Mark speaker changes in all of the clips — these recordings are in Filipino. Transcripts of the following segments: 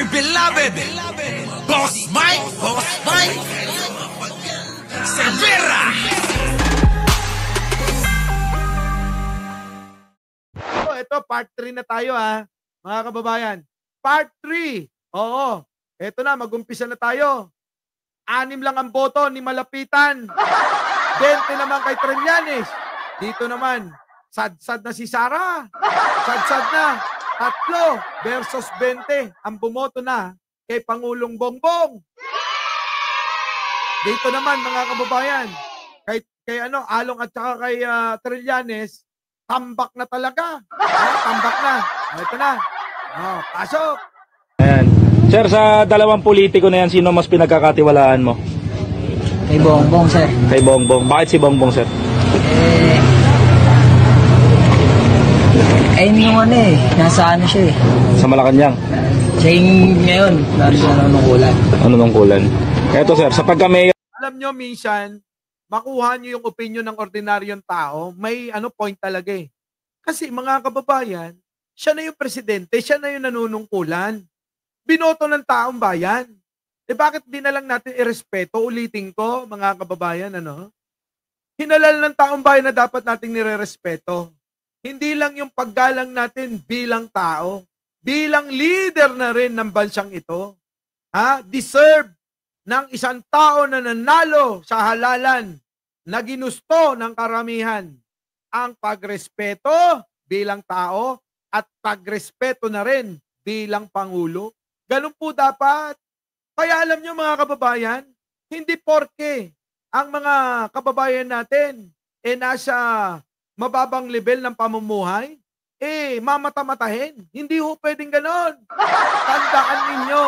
Speaker 1: my beloved Boss Mike Cervera.
Speaker 2: Ito, part 3 na tayo mga kababayan. Part 3. Oo. Ito na, mag-umpisa na tayo. 6 lang ang boto ni Malapitan. 20 naman kay Trillanes. Dito naman, sad-sad na si Sara. Sad-sad na. 3 versus 20 ang bumoto na kay Pangulong Bongbong. Dito naman, mga kababayan, kay Along at saka kay Trillanes, tambak na talaga. Tambak na. Ito na. Pasok.
Speaker 3: Ayan. Sir, sa dalawang politiko na yan, sino mas pinagkakatiwalaan mo?
Speaker 4: Kay Bongbong, sir.
Speaker 3: Kay Bongbong. Bakit si Bongbong, sir?
Speaker 4: Yung nasa ano siya
Speaker 3: Sa Malacanang.
Speaker 4: Siya yung ngayon, nasa nanungkulan.
Speaker 3: Ano nungkulan? Eto, sir, sa pagka-mayor.
Speaker 2: Alam nyo, minsan, makuha nyo yung opinion ng ordinaryong tao, may point talaga Kasi mga kababayan, siya na yung presidente, siya na yung nanunungkulan. Binoto ng taong bayan. Bakit di na lang natin irespeto? Ulitin ko, mga kababayan, Hinalal ng taong bayan na dapat nating nirerespeto. Hindi lang yung paggalang natin bilang tao, bilang leader na rin ng bansang ito. Deserve ng isang tao na nanalo sa halalan na ginusto ng karamihan ang pagrespeto bilang tao at pagrespeto na rin bilang Pangulo. Ganun po dapat. Kaya alam nyo, mga kababayan, hindi porke ang mga kababayan natin nasa mababang level ng pamumuhay, mamata-matahin. Hindi ho pwedeng ganon. Tandaan ninyo,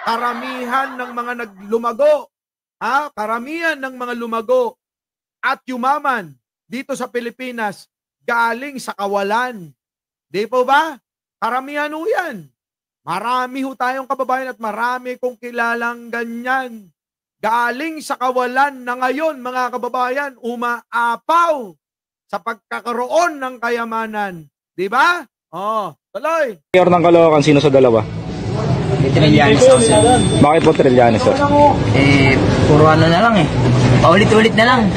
Speaker 2: karamihan ng mga naglumago, karamihan ng mga lumago at yumaman dito sa Pilipinas galing sa kawalan. Di po ba? Karamihan ho yan. Marami ho tayong kababayan at marami kong kilalang ganyan. Galing sa kawalan na ngayon, mga kababayan, umaapaw sa pagkakaroon ng kayamanan. Di ba? Tuloy.
Speaker 3: Mayor ng Caloocan, sino sa dalawa?
Speaker 4: Trillanes ako, sir.
Speaker 3: Bakit po Trillanes, sir?
Speaker 4: Puro na lang Paulit-ulit na lang.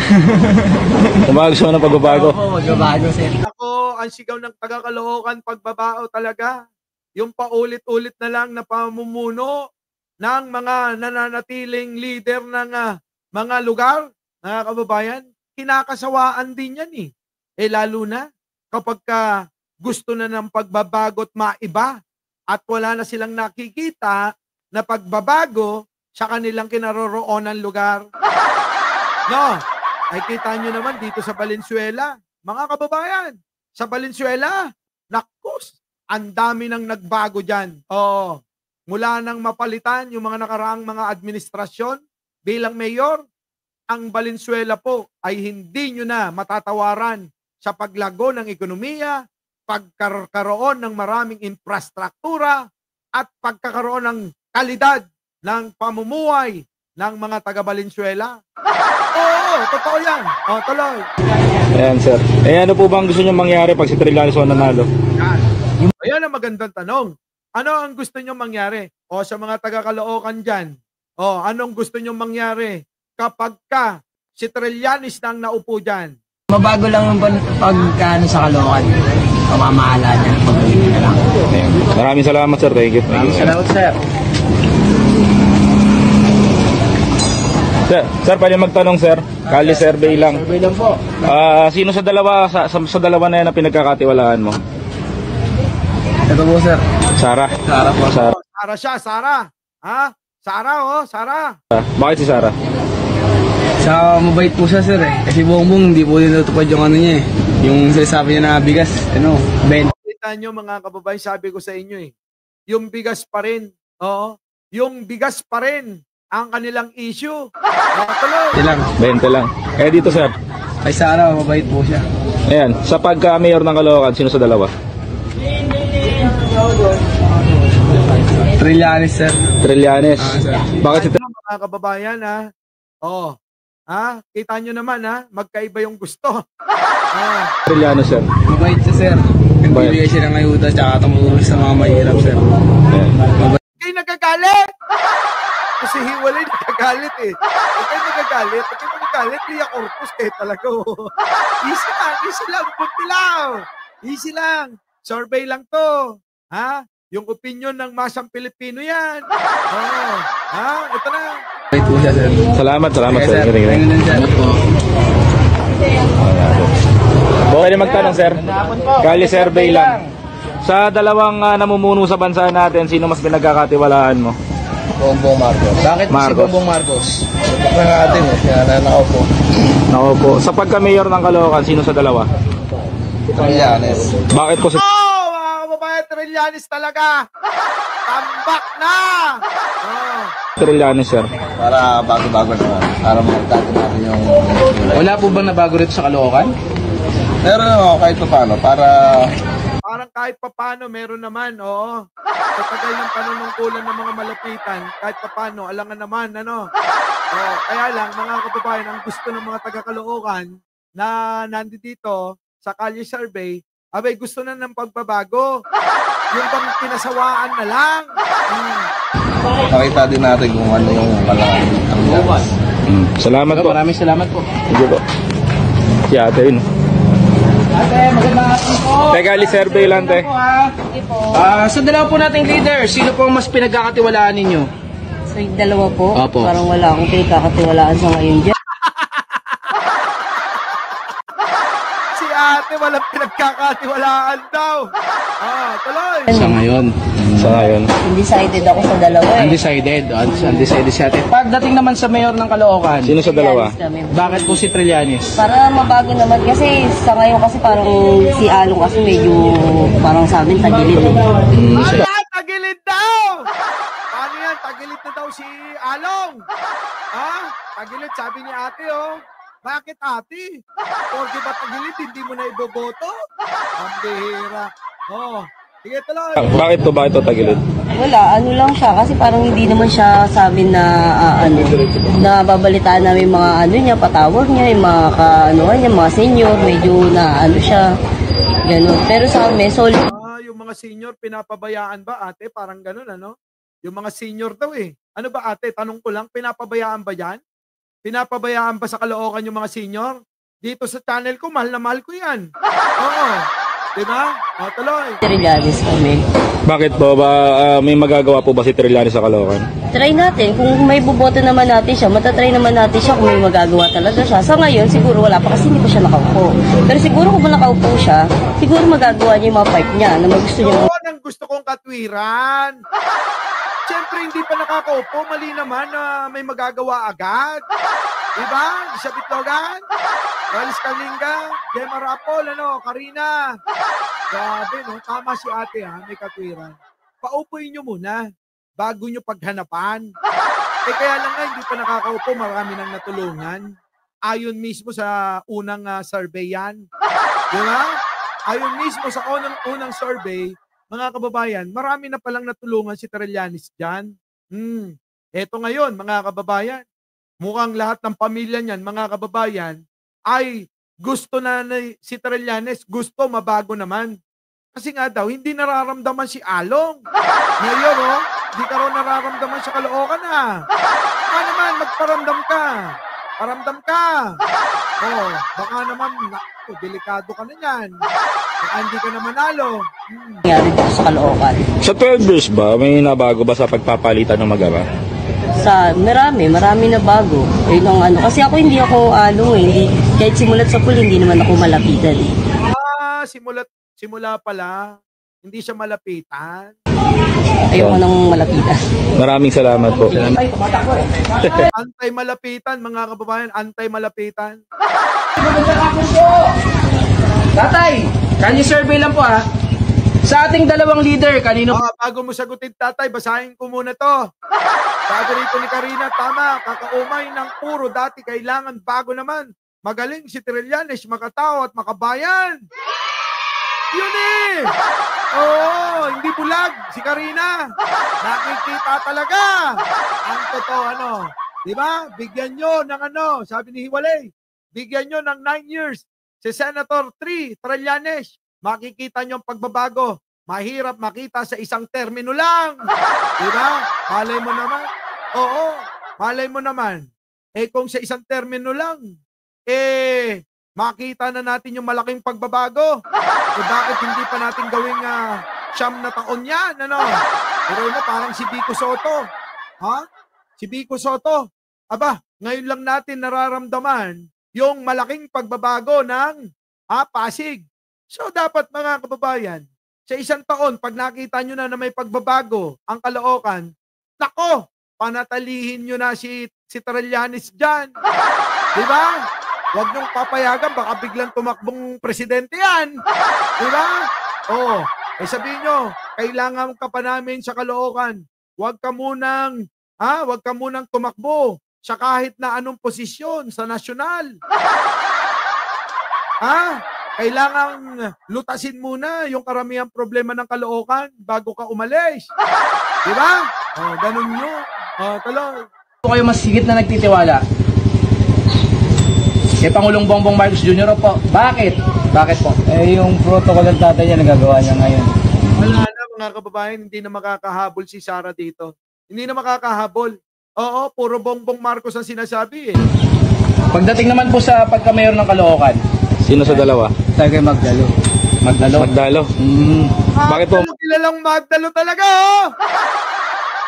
Speaker 3: Gusto mo ng pagbabago?
Speaker 4: Oo, magbabago, sir.
Speaker 2: Ako, ang sigaw ng taga-Caloocan, pagbabao talaga. Yung paulit-ulit na lang na pamumuno ng mga nananatiling leader ng mga lugar, mga kababayan, kinakasawaan din yan lalo na kapag gusto na ng pagbabago at maiba at wala na silang nakikita na pagbabago sa kanilang kinaroroonan lugar. Ay kita nyo naman dito sa Valenzuela, mga kababayan, sa Valenzuela, nakus, ang dami nang nagbago dyan. Mula nang mapalitan yung mga nakaraang mga administrasyon bilang mayor, ang Valenzuela po ay hindi nyo na matatawaran sa paglago ng ekonomiya, pagkakaroon ng maraming infrastruktura, at pagkakaroon ng kalidad ng pamumuhay ng mga taga Valenzuela. Totoo yan. Tuloy.
Speaker 3: Ayan, sir. Ano po bang gusto nyo mangyari pag si Trillanes nanalo?
Speaker 2: Ayan ang magandang tanong. Ano ang gusto nyo mangyari? Sa mga taga-Caloocan dyan, anong gusto nyo mangyari kapag si Trillanes na ang naupo dyan?
Speaker 4: Mabago lang yung pagkano sa Caloocan. Pamamahala niya.
Speaker 3: Maraming salamat, sir. Thank you.
Speaker 4: Maraming salamat, sir.
Speaker 3: Sir, pwede magtanong, sir. Kali survey lang.
Speaker 4: Survey lang po.
Speaker 3: Sino sa dalawa na yan na pinagkakatiwalaan mo?
Speaker 4: Ito po, sir.
Speaker 3: Sara.
Speaker 4: Sara po.
Speaker 2: Sara siya, Sara. Sara.
Speaker 3: Bakit si Sara?
Speaker 4: Sa mabait po siya, sir Kasi Bongbong, hindi po tinutupad yung niya Yung sinasabi niya na bigas, Ben.
Speaker 2: Kita nyo, mga kababayan, sabi ko sa inyo yung bigas pa rin. Yung bigas pa rin ang kanilang issue.
Speaker 3: 20 lang. Dito, sir.
Speaker 4: Kay Sara, mabait po siya.
Speaker 3: Ayan, sa pagka-mayor ng Caloocan, sino sa dalawa?
Speaker 4: Trillanes, sir.
Speaker 3: Trillanes. Bakit si
Speaker 2: mga kababayan, kita nyo naman, magkaiba yung gusto.
Speaker 3: Trillanes, sir?
Speaker 4: Mabait siya, sir. Nagbibigay siya ng ayuda tsaka tumulong sa mga mahirap, sir.
Speaker 2: Kaya magagalit. Kasi hiwalay, nagagalit eh. Huwag kayo magagalit. Huwag kayo magagalit. Lia Corpus kayo talaga. Easy lang. Easy lang. Puntilaw. Easy lang. Survey lang to. Ha? Yung opinion ng masang Pilipino yan. Oo. Ha? Ito na.
Speaker 4: Mabait po siya, sir.
Speaker 3: Salamat,
Speaker 4: Kaya,
Speaker 3: sir.
Speaker 4: sir.
Speaker 3: Galing.
Speaker 4: Ayun lang, sir.
Speaker 3: Okay na magtanong, sir. Kali survey lang. Sa dalawang namumuno sa bansa natin, sino mas pinagkakatiwalaan mo?
Speaker 4: Bongbong Marcos. Bakit po si
Speaker 3: Marcos.
Speaker 4: Bongbong Marcos? Ito na natin eh. Kaya nanakaw po.
Speaker 3: Nako po. Sa pagka-mayor ng Caloocan, sino sa dalawa?
Speaker 4: Trillanes.
Speaker 3: Bakit po si
Speaker 2: Oh, mga kababayan, Trillanes talaga. Tambak na. Oh.
Speaker 3: Trillanes, sir?
Speaker 5: Para bago-bago naman. Para magtato natin yung...
Speaker 4: Wala po bang nabago rito sa Caloocan?
Speaker 5: Pero kahit pa paano, para...
Speaker 2: Parang kahit papano, meron naman, oo. Sa tagal ng panunungkulan ng mga malapitan, kahit papano, alangan naman, ano. Oh, kaya lang, mga kababayan, ang gusto ng mga taga-Caloocan na nandito sa Kalye Survey, abay, gusto na ng pagbabago. Yung bang pinasawaan na lang.
Speaker 5: Makita din natin kung ano yung kalangan.
Speaker 3: Salamat po.
Speaker 4: Maraming salamat po.
Speaker 3: Sige po. Si ate yun.
Speaker 4: Ate, magandang hapon po.
Speaker 3: Teka, survey lang, te.
Speaker 4: Sa dalawa po nating leader, sino po ang mas pinagkakatiwalaan ninyo?
Speaker 6: So yung dalawa po,
Speaker 4: Opo.
Speaker 6: parang wala akong pinagkakatiwalaan sa ngayon dyan.
Speaker 2: Si ate, walang pinagkakatiwalaan daw. Tuloy.
Speaker 4: Sa ngayon.
Speaker 3: Sa ngayon.
Speaker 6: Undecided ako sa dalawa eh.
Speaker 4: Undecided. Undecided si ate. Pagdating naman sa mayor ng Caloocan,
Speaker 3: Sino sa dalawa?
Speaker 6: Trillanes kami.
Speaker 4: bakit po si Trillanes?
Speaker 6: Para mabago naman kasi sa ngayon kasi parang si Along kasi medyo parang sa amin tagilid eh.
Speaker 2: Ala, tagilid daw! Paano yan? Tagilid na daw si Along. Ha? Tagilid, sabi ni ate, oh. Bakit ate? Porque ba tagilid, hindi mo na iboboto? Ang bihira. Oh, sige tuloy.
Speaker 3: Bakit to? Bakit to tagilid?
Speaker 6: Wala, ano lang siya kasi parang hindi naman siya sa amin na na babalitaan namin mga ano niya, patawag niya, yung mga niya, mga senior, medyo na ano siya. Ganun. Pero sa amin, solid.
Speaker 2: Yung mga senior, pinapabayaan ba ate? Parang ganun, ano? Yung mga senior daw eh. Ano ba ate? Tanong ko lang, pinapabayaan ba yan? Pinapabayaan ba sa Caloocan yung mga senior? Dito sa channel ko, mahal na mahal ko yan. Oo. Diba? O, tuloy.
Speaker 6: Trillanes kami.
Speaker 3: Bakit po? May magagawa po ba si Trillanes sa Caloocan?
Speaker 6: Try natin. Kung may buboto naman natin siya, matatry naman natin siya kung may magagawa talaga siya. Sa ngayon, siguro wala pa kasi hindi pa siya nakaupo. Pero siguro kung nakaupo siya, siguro magagawa niya yung mga pipe niya na gusto niya.
Speaker 2: Oo, nang gusto kong katwiran. Siyempre, hindi pa nakakaupo. Mali naman na may magagawa agad. Diba? Siya Bitlogan, Walis Kalinga, Gemma Rapol, Karina. Grabe, no? Tama si ate, ha? May katwiran. Paupuin nyo muna bago nyo paghanapan. Kaya lang nga, hindi pa nakakaupo. Marami nang natulungan. Ayon mismo sa unang survey yan. Diba? Ayon mismo sa unang survey, mga kababayan, marami na palang natulungan si Trillanes dyan. Eto ngayon, mga kababayan, mukhang lahat ng pamilya niyan, mga kababayan, ay gusto na si Trillanes, gusto mabago naman. Kasi nga daw, hindi nararamdaman si Along. Ngayon, hindi ka raw nararamdaman sa Caloocan, Baka naman, magparamdam ka. Paramdam ka. Baka naman, delikado ka na yan. Baka hindi ka na manalo.
Speaker 6: Nangyari dito sa Caloocan.
Speaker 3: Sa 12 years ba, may nabago ba sa pagpapalitan ng mag-ama?
Speaker 6: Marami na bago. Yun ang ano. Kasi ako hindi ako kahit simulat sa pool, hindi naman ako malapitan eh.
Speaker 2: Simula pala, hindi siya malapitan.
Speaker 6: Ayoko nang malapitan.
Speaker 3: Maraming salamat po.
Speaker 2: Anti-malapitan, mga kababayan, anti-malapitan.
Speaker 4: Tatay, Kalye survey lang po Sa ating dalawang leader, kanino?
Speaker 2: Bago mo sagutin, tatay, basahin ko muna to. Sabi rito ni Karina, tama, kakaumay ng puro dati, kailangan bago naman. Magaling si Trillanes, makatao at makabayan. Yun eh! Hindi bulag si Karina. Nakikita talaga. Ang totoo, Diba? Bigyan nyo ng sabi ni Hiwalay, bigyan nyo ng 9 years. Si Senator 3, Trillanes, makikita nyo ang pagbabago. mahirap makita sa isang termino lang. Diba? Malay mo naman. Oo, malay mo naman. Kung sa isang termino lang, makita na natin yung malaking pagbabago. Bakit hindi pa natin gawing 9 na taon yan, ano? Pero parang si Vico Soto. Ha? Si Vico Soto. Aba, ngayon lang natin nararamdaman yung malaking pagbabago ng Pasig. So dapat mga kababayan, sa isang taon, pag nakita nyo na may pagbabago ang Caloocan, nako, panatalihin nyo na si Trillanes dyan. Diba? Huwag nyong papayagan, baka biglang tumakbong presidente yan. Diba? Oo. Sabihin nyo, kailangan ka pa namin sa Caloocan. Huwag ka munang tumakbo sa kahit na anong posisyon sa nasyonal. Kailangang lutasin muna yung karamihang problema ng Caloocan bago ka umalis. Diba? Ganun nyo. Tuloy.
Speaker 3: Po kayo mas higit na nagtitiwala kay Pangulong Bongbong Marcos Jr. po. Bakit? Bakit po?
Speaker 4: Yung protocol ng tatay niya, nagagawa niya ngayon.
Speaker 2: Wala na mga kababayan, hindi na makakahabol si Sara dito. Hindi na makakahabol. Oo, puro Bongbong Marcos ang sinasabi eh.
Speaker 3: Pagdating naman po sa pagka-mayor ng Caloocan, sino sa dalawa?
Speaker 4: Tayo kay Magdalo.
Speaker 3: Magdalo. Bakit po?
Speaker 2: Kilalang Magdalo talaga oh!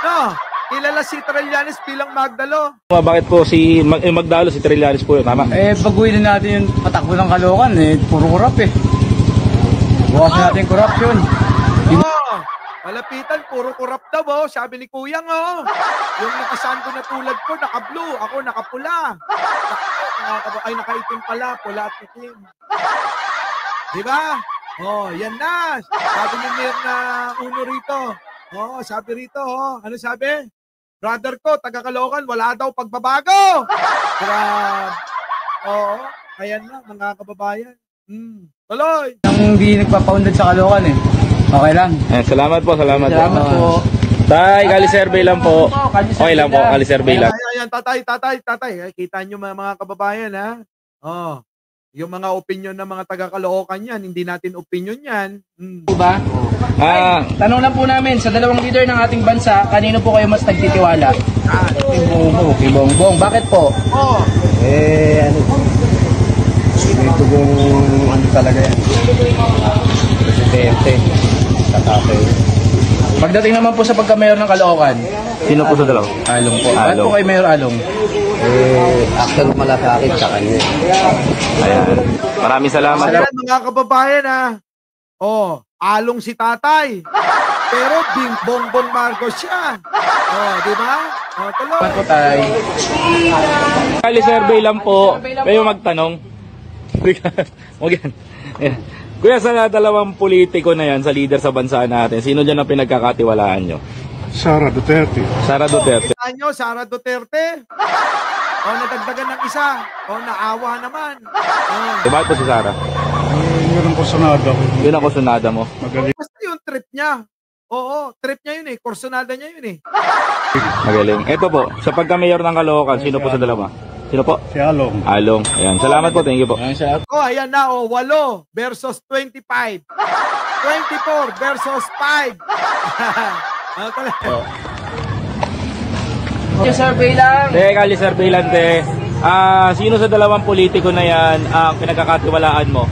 Speaker 2: No, kilala si Trillanes bilang Magdalo.
Speaker 3: Bakit po si Magdalo, si Trillanes po yun? Tama?
Speaker 4: Baguhin na natin yung patakbo ng Caloocan, puro korap eh. Bukas natin korupsyon.
Speaker 2: Malapitan, puro korap daw oh. Sabi ni Kuyang oh. Yung nakasando na tulad ko, naka-blue. Ako nakapula. Ay, nakaitim pala. Pula at itim. Diba? Yan na. Sabi ni Mayor na uno rito. Sabi rito Ano sabi? Brother ko, taga Caloocan, wala daw pagbabago. Ayan na, mga kababayan. Tuloy.
Speaker 4: Ang hindi nagpapaundad sa Caloocan Okay lang.
Speaker 3: Salamat po.
Speaker 4: Salamat po.
Speaker 3: Tay, kali survey lang po. Okay lang po, kali survey lang.
Speaker 2: Ayan, tatay. Kita nyo mga kababayan ha. Yung mga opinion ng mga taga Caloocan yan, hindi natin opinion yan.
Speaker 3: Diba? Tanong lang po namin, sa dalawang leader ng ating bansa, kanino po kayo mas nagtitiwala? Kay Bongbong. Bakit po?
Speaker 5: Dito kung ano talaga yan. Presidente. Tatapay.
Speaker 3: Pagdating naman po sa pagka-mayor ng Caloocan, sino po sa dalawa?
Speaker 4: Along po.
Speaker 3: Bakit po kay Mayor Along?
Speaker 5: Actual malasakit sa kanya.
Speaker 3: Ayan. Maraming salamat.
Speaker 2: Ayan mga kababayan ha. Along si tatay. Pero Bongbong Marcos siya. Di ba? Tuloy.
Speaker 3: Salamat po tayo. Kali survey lang po. Kayo magtanong. Huwag yan. Ayan. Kuya, sa dalawang politiko na yan, sa leader sa bansa natin, sino dyan ang pinagkakatiwalaan nyo?
Speaker 7: Sara Duterte.
Speaker 3: Sara Duterte.
Speaker 2: Sara Duterte. Nadagdagan ng isa. Naawa naman.
Speaker 3: Bakit po si Sara?
Speaker 7: Yun ang kusunada ko.
Speaker 3: Yun ang kusunada mo.
Speaker 7: Magaling.
Speaker 2: Basta yung trip niya. Trip niya yun Kursunada niya yun
Speaker 3: Magaling. Ito po, sa pagka-mayor ng Caloocan, sino po sa dalawa? Sino po?
Speaker 7: Si Along.
Speaker 3: Along. Ayan. Salamat po. Thank you po.
Speaker 2: Ayan na 8 versus 25. 24 versus 5.
Speaker 3: Survey lang. Kali survey lang, te. Sino sa dalawang politiko na yan ang pinagkakatiwalaan mo?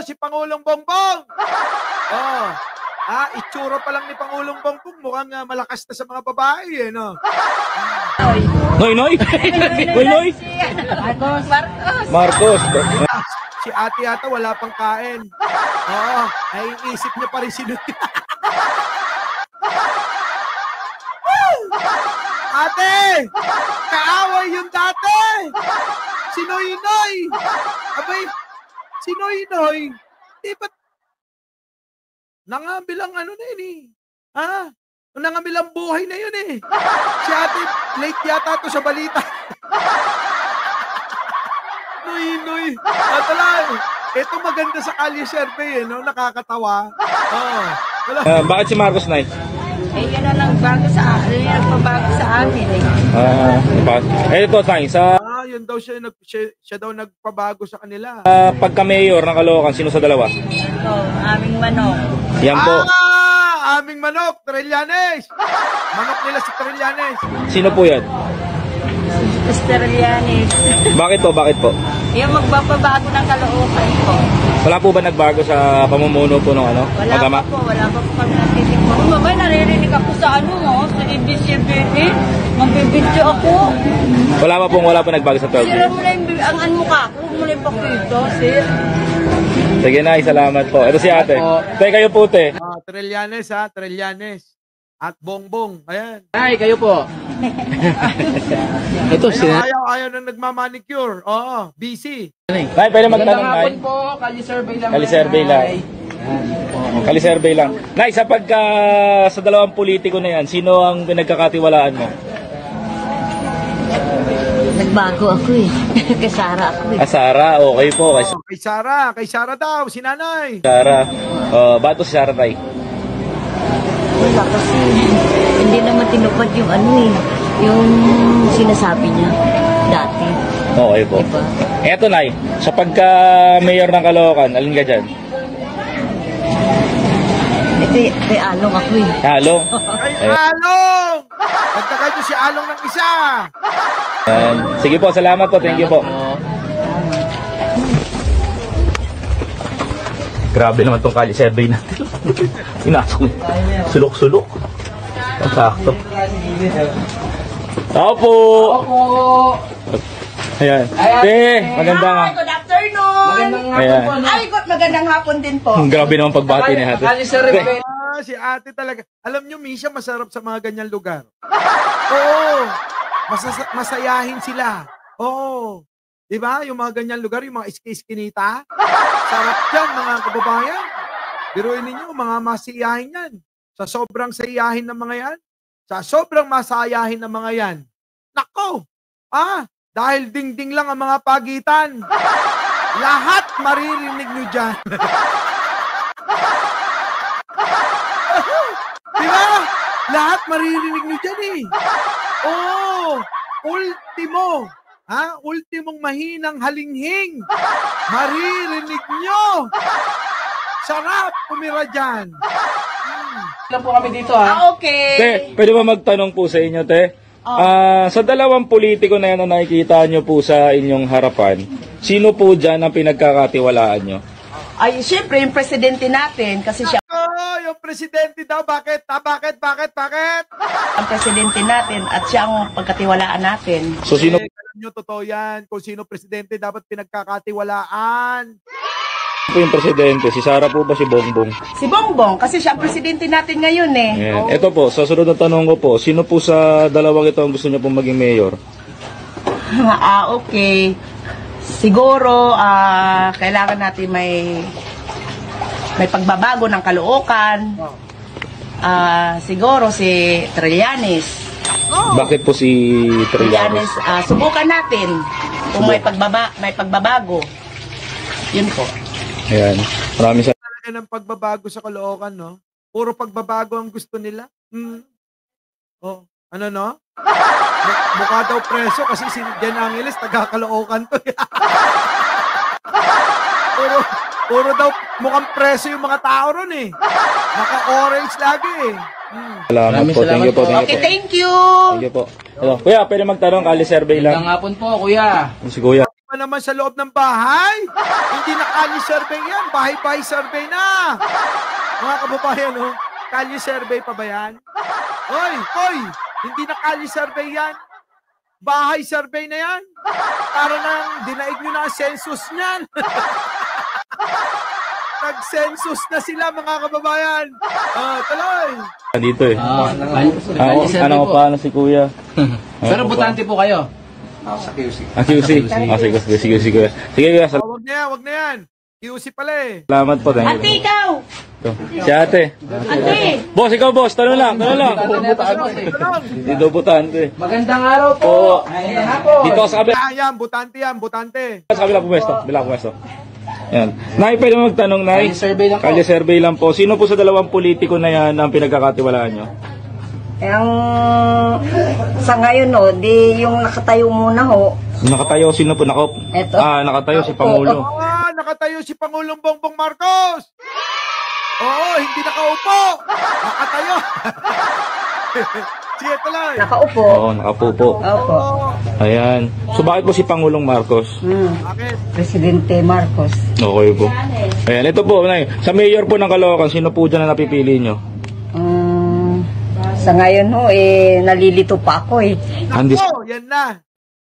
Speaker 2: Si Pangulong Bongbong. Itsura pa lang ni Pangulong Bongbong mukhang malakas na sa mga babae no.
Speaker 3: Noy. Marcos.
Speaker 2: Si ate yata wala pang kain. Naiisip niya pa rin si Noy. Ate! Kaaway yung dati! Si Noy. Abay, si Noy. Di ba't nangabilang ano na yun nangabilang buhay na yun Si ate, late yata to sa balita. Noy. Ito maganda sa Kalye survey nakakatawa.
Speaker 3: Bakit si Marcos, Nay?
Speaker 6: Yun na nagbago sa amin. Nagpabago sa amin
Speaker 3: ito, Tay, sa
Speaker 2: Yun daw siya daw nagpabago sa kanila.
Speaker 3: Pagka-mayor ng Caloocan, sino sa dalawa?
Speaker 6: Ito, aming manok.
Speaker 3: Yan po.
Speaker 2: Aming manok, Trillanes. Manok nila si Trillanes.
Speaker 3: Sino po yan?
Speaker 6: Mr. Lianis.
Speaker 3: Bakit po? Bakit po?
Speaker 6: Yung magbabago ng Caloocan po.
Speaker 3: Wala po ba nagbago sa pamumuno po ng ano?
Speaker 6: Wala
Speaker 3: Magama?
Speaker 6: pa po kami natitingin. Kung babay, naririnig ako sa ano mo, sa ABCBD. Magbibidyo ako.
Speaker 3: Wala pa nagbago sa 12
Speaker 6: Sira
Speaker 3: years.
Speaker 6: mo na yung ang mukha ko. Huwag mo na yung pakito, sir.
Speaker 3: Sige na, salamat po. Ito si ate. Te, kayo po te.
Speaker 2: Trillanes Trillanes. At Bongbong. Ayan.
Speaker 4: Ay, kayo po. Ito,
Speaker 2: Ayaw nang nagmamanicure. Oo, busy.
Speaker 3: Nay, pwede magtanong, Nay.
Speaker 4: po, kali-survey lang.
Speaker 3: Kali-survey lang. Kali-survey lang. Nay, sa sa dalawang politiko na yan, sino ang pinagkakatiwalaan mo?
Speaker 6: Nagbago ako eh. Kay Sara ako eh.
Speaker 3: Sara, okay po.
Speaker 2: Kay Sara daw, si nanay.
Speaker 3: Sara. Bato si Sara, Tay.
Speaker 6: Wala kasi hindi naman tinupad yung ano eh. Yung sinasabi niya dati.
Speaker 3: Okay po.
Speaker 6: Diba?
Speaker 3: Eto, Nay, sa pagka-mayor ng Caloocan, alin ka dyan?
Speaker 6: Kay Along ako eh.
Speaker 3: Halo?
Speaker 2: Kay Along! Nagtagay niyo si Along ng isa.
Speaker 3: Sige po, salamat po. Thank you po. Grabe naman tong kali survey natin. Inasok niya. Sulok-sulok. Sakto. Tao po! Ayan. Maganda nga.
Speaker 8: Good afternoon!
Speaker 3: Ayan.
Speaker 8: Magandang hapon din po.
Speaker 3: Grabe naman pagbati ni ate.
Speaker 2: Si ate talaga. Alam niyo, Misha, masarap sa mga ganyan lugar. Oo. Masayahin sila. Oo. Diba? Yung mga ganyan lugar, yung mga iski-iskinita. Sarap yan, mga kababayan. Biruin ninyo, mga masiyahin yan. Sa sobrang sayahin ng mga yan, sa sobrang masayahin ng mga yan, nako! Dahil ding-ding lang ang mga pagitan. Lahat maririnig nyo dyan. Diba? Lahat maririnig nyo dyan eh. Oo! Ultimo! Ultimong mahinang halinghing. Maririnig nyo. Sarap tumira dyan.
Speaker 4: Lang po kami dito
Speaker 8: Okay.
Speaker 3: Te, pwede ba magtanong po sa inyo, te? Sa dalawang politiko na yan na nakikita nyo po sa inyong harapan, sino po dyan ang pinagkakatiwalaan nyo?
Speaker 8: Ay, syempre, yung presidente natin, kasi siya
Speaker 2: Yung presidente daw, bakit? Bakit?
Speaker 8: ang presidente natin at siya ang pagkatiwalaan natin.
Speaker 3: So sino
Speaker 2: Alam nyo, totoo yan. Kung sino presidente dapat pinagkakatiwalaan.
Speaker 3: po yung presidente? Si Sara po ba si Bongbong?
Speaker 8: Si Bongbong, kasi siya ang presidente natin ngayon eh.
Speaker 3: Ayan. Ito po, sa sunod na tanong ko po, sino po sa dalawang ito ang gusto niya pong maging mayor?
Speaker 8: Okay. Siguro, kailangan natin may pagbabago ng Caloocan. Siguro si Trillanes.
Speaker 3: Bakit po si Trillanes?
Speaker 8: Subukan natin kung may pagbabago. Yun po.
Speaker 3: Ayan. Maraming salamat.
Speaker 2: Talaga ng pagbabago sa Caloocan, no? Puro pagbabago ang gusto nila. Ano, no? Mukha daw preso kasi si Jen Angeles taga-Caloocan to. Puro daw mukhang preso yung mga tao ron eh. Naka-orange lagi eh.
Speaker 3: Salamat po. Thank you po.
Speaker 8: Okay, thank you.
Speaker 3: Thank you po. Hello. Kuya, pwede magtanong, kali survey lang.
Speaker 4: Magandang hapon po, kuya.
Speaker 3: Si Kuya.
Speaker 2: Pa naman sa loob ng bahay. Hindi na kalye survey yan. Bahay-bahay survey na. Mga kababayan, no? Kalye survey pa ba yan? Hoy! Hindi na kalye survey yan. Bahay survey na yan. Para nang dinaig nyo na ang census niyan. Nag-census na sila, mga kababayan. Tuloy.
Speaker 3: Dito eh.
Speaker 4: Kali-survey po.
Speaker 3: Paano si Kuya?
Speaker 4: Pero butante po kayo.
Speaker 3: QC. Sige, Kuya. Sige, Kuya.
Speaker 2: Wag na yan. QC pala eh.
Speaker 3: Salamat po. Thank
Speaker 8: Ate,
Speaker 3: you.
Speaker 8: ikaw!
Speaker 3: Ito. Si ate.
Speaker 8: Ate!
Speaker 3: Boss, ikaw boss. Tanong lang. Dito butante.
Speaker 4: Magandang araw po.
Speaker 3: Oo.
Speaker 4: Magandang hapon.
Speaker 3: Dito sa kabila.
Speaker 2: Yan, butante.
Speaker 3: Sa kabila pumesto. Yan. Nay, pwede mo magtanong, Nay?
Speaker 4: Kali-survey lang po.
Speaker 3: Kali survey lang po. Sino po sa dalawang politiko na yan ang pinagkakatiwalaan nyo?
Speaker 6: ang sa ngayon no, di yung nakatayo muna ho.
Speaker 3: Nakatayo, sino po? Nakop?
Speaker 6: Eto.
Speaker 3: Nakatayo si Pangulo.
Speaker 2: Nakatayo si Pangulong Bongbong Marcos. Oo, hindi nakaupo. Nakatayo. Sige, tuloy.
Speaker 6: Nakaupo.
Speaker 3: Oo, nakapo po.
Speaker 6: Opo.
Speaker 3: Ayan. So bakit po si Pangulong Marcos?
Speaker 2: Bakit?
Speaker 6: Presidente Marcos.
Speaker 3: Okay po. Ayan, ito po, Nay. Sa mayor po ng Caloocan, sino po dyan na napipili nyo?
Speaker 6: Sa ngayon ho, nalilito pa ako eh.
Speaker 2: Nako, yan na.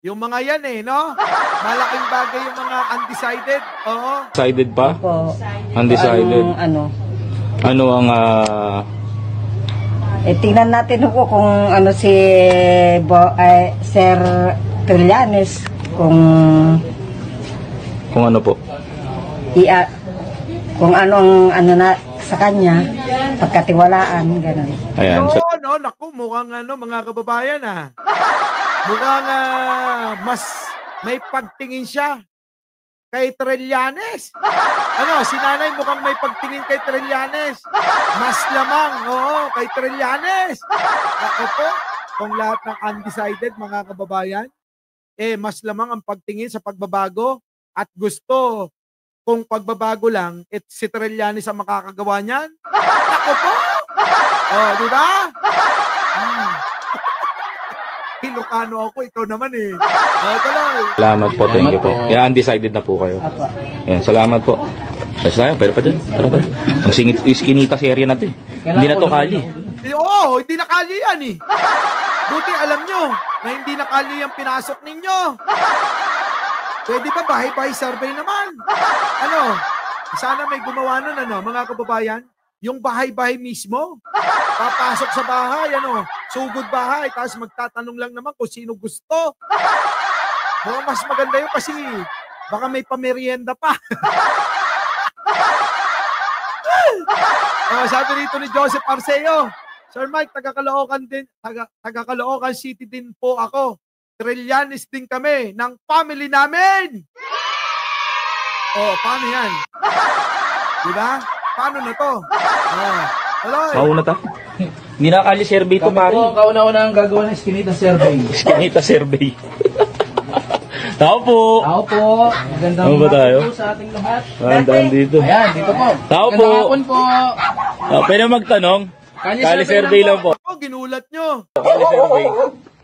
Speaker 2: Yung mga yan no? Malaking bagay yung mga undecided. Oo.
Speaker 3: Undecided pa?
Speaker 6: Opo.
Speaker 3: Undecided. Ano ang
Speaker 6: tingnan natin ho kung ano si Sir Trillanes kung
Speaker 3: ano po?
Speaker 6: kung ano na sa kanya pagkatiwalaan ganun.
Speaker 3: Ayan.
Speaker 2: No, naku, mukhang mga kababayan mukhang mas may pagtingin siya kay Trillanes. Si nanay mukhang may pagtingin kay Trillanes. Mas lamang, kay Trillanes. Ako po, kung lahat ng undecided, mga kababayan, mas lamang ang pagtingin sa pagbabago at gusto kung pagbabago lang, si Trillanes ang makakagawa niyan. Ako po! Di ba? Ilocano ako, ikaw naman tuloy.
Speaker 3: Salamat po, thank you po. Kaya undecided na po kayo. Ayan, salamat po. Tayo, pero pa dyan. Tara. Ang singit, iskinita serye natin. Hindi na to kali.
Speaker 2: Oo, hindi na kali yan Buti alam nyo na hindi na kali yung pinasok ninyo. Pwede ba bahay-bahay survey naman? Sana may gumawa nun, mga kababayan? Yung bahay-bahay mismo. Papasok sa bahay, sugod bahay, tapos magtatanong lang naman kung sino gusto. Mas maganda yun kasi baka may pamerienda pa. Sabi rito ni Joseph Arceo, Sir Mike, taga-Caloocan City din po ako. Trillanes din kami ng family namin. Paano yan? Diba? Paano na to?
Speaker 3: Mauna ta. Hindi nakakali survey to, pare.
Speaker 4: Kauna-una ang gagawa ng Eskinita survey.
Speaker 3: Eskinita survey. Tao po.
Speaker 4: Magandang
Speaker 3: ba tayo?
Speaker 4: po sa ating lahat.
Speaker 3: Magandang dito.
Speaker 4: Ayan, dito po.
Speaker 3: Tao po.
Speaker 4: Magandang hapon po.
Speaker 3: Pwede magtanong? Kali survey lang po.
Speaker 2: Ako, ginulat nyo.
Speaker 3: Kali survey.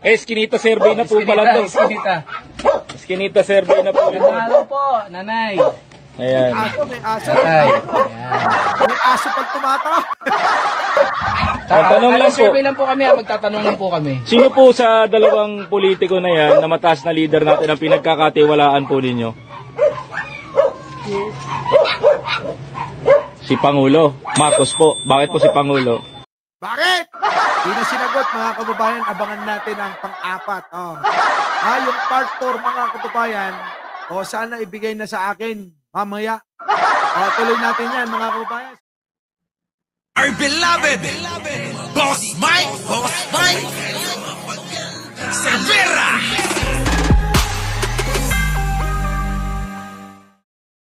Speaker 3: Eskinita survey na po pala to. Eskinita survey na po.
Speaker 4: Magandang araw po, nanay.
Speaker 3: Ayan.
Speaker 2: May aso.
Speaker 4: Ay.
Speaker 2: May aso pag tumatawa.
Speaker 3: Tanong lang po.
Speaker 4: Survey lang po kami, magtatanong lang po kami.
Speaker 3: Sino po sa dalawang politiko na yan na mataas na leader natin ang pinagkakatiwalaan po ninyo? Si Pangulo. Marcos po. Bakit po si Pangulo?
Speaker 2: Bakit? Hindi na sinagot, mga kababayan. Abangan natin ang pang-apat. Yung part 4, mga kababayan, sana ibigay na sa akin mamaya. Tuloy natin yan, mga kababayan.
Speaker 1: Our beloved Boss Mike